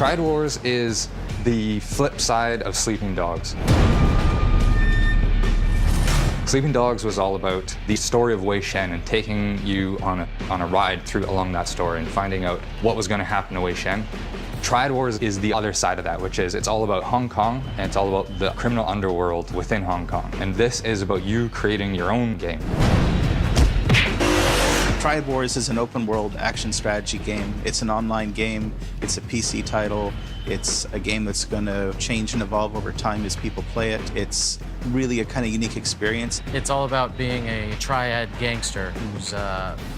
Triad Wars is the flip side of Sleeping Dogs. Sleeping Dogs was all about the story of Wei Shen and taking you on a ride along that story and finding out what was going to happen to Wei Shen. Triad Wars is the other side of that, which is it's all about Hong Kong and it's all about the criminal underworld within Hong Kong. And this is about you creating your own game. Triad Wars is an open world action strategy game. It's an online game, it's a PC title, it's a game that's going to change and evolve over time as people play it. It's really a kind of unique experience. It's all about being a triad gangster who's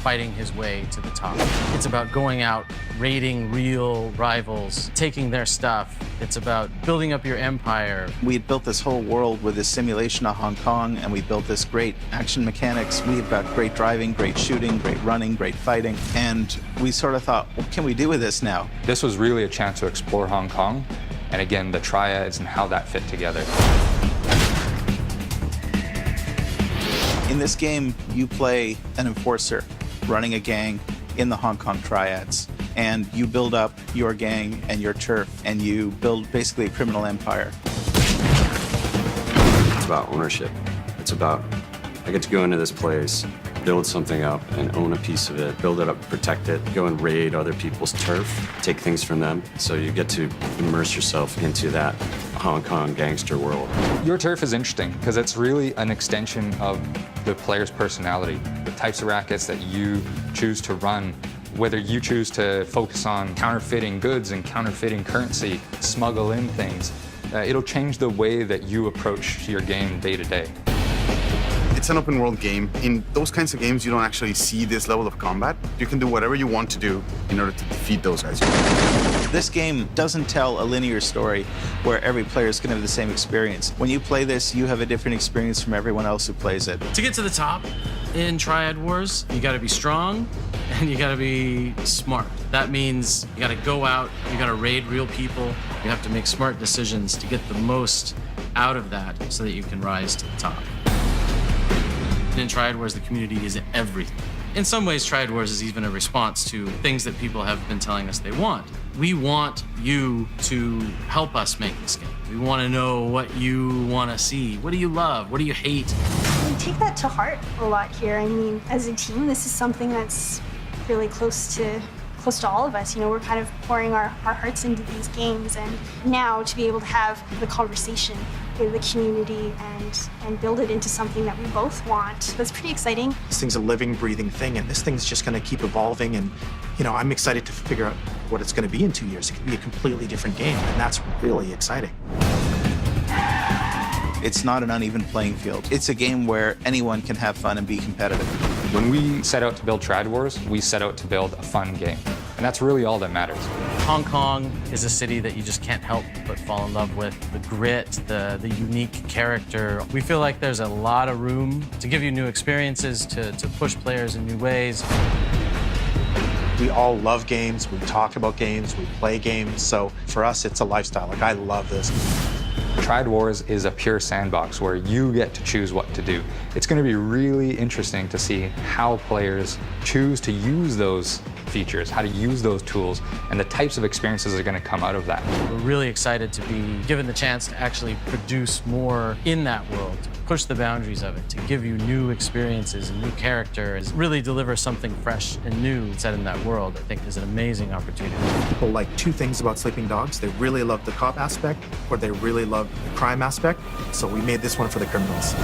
fighting his way to the top. It's about going out, raiding real rivals, taking their stuff. It's about building up your empire. We had built this whole world with this simulation of Hong Kong, and we built this great action mechanics. We've got great driving, great shooting, great running, great fighting. And we sort of thought, what can we do with this now? This was really a chance to explore Hong Kong, and again, the triads and how that fit together. In this game, you play an enforcer running a gang in the Hong Kong triads, and you build up your gang and your turf, and you build basically a criminal empire. It's about ownership. It's about, I get to go into this place, build something up and own a piece of it, build it up, protect it, go and raid other people's turf, take things from them. So you get to immerse yourself into that Hong Kong gangster world. Your turf is interesting because it's really an extension of the player's personality. The types of rackets that you choose to run, whether you choose to focus on counterfeiting goods and counterfeiting currency, smuggle in things, it'll change the way that you approach your game day to day. It's an open world game. In those kinds of games, you don't actually see this level of combat. You can do whatever you want to do in order to defeat those guys. This game doesn't tell a linear story where every player is going to have the same experience. When you play this, you have a different experience from everyone else who plays it. To get to the top in Triad Wars, you gotta be strong and you gotta be smart. That means you gotta go out, you gotta raid real people, you have to make smart decisions to get the most out of that so that you can rise to the top. In Triad Wars, the community is everything. In some ways, Triad Wars is even a response to things that people have been telling us they want. We want you to help us make this game. We want to know what you want to see. What do you love? What do you hate? We take that to heart a lot here. I mean, as a team, this is something that's really close to all of us. You know, we're kind of pouring our hearts into these games, and now to be able to have the conversation with the community and build it into something that we both want, that's pretty exciting. This thing's a living, breathing thing, and this thing's just going to keep evolving, and you know, I'm excited to figure out what it's going to be in 2 years. It could be a completely different game, and that's really exciting. It's not an uneven playing field. It's a game where anyone can have fun and be competitive. When we set out to build Triad Wars, we set out to build a fun game. And that's really all that matters. Hong Kong is a city that you just can't help but fall in love with. The grit, the unique character. We feel like there's a lot of room to give you new experiences, to push players in new ways. We all love games, we talk about games, we play games, so for us it's a lifestyle. Like, I love this. Triad Wars is a pure sandbox where you get to choose what to do. It's going to be really interesting to see how players choose to use those features, how to use those tools, and the types of experiences that are going to come out of that. We're really excited to be given the chance to actually produce more in that world, to push the boundaries of it, to give you new experiences and new characters, really deliver something fresh and new set in that world. I think is an amazing opportunity. People like two things about Sleeping Dogs. They really love the cop aspect, or they really love the crime aspect. So we made this one for the criminals.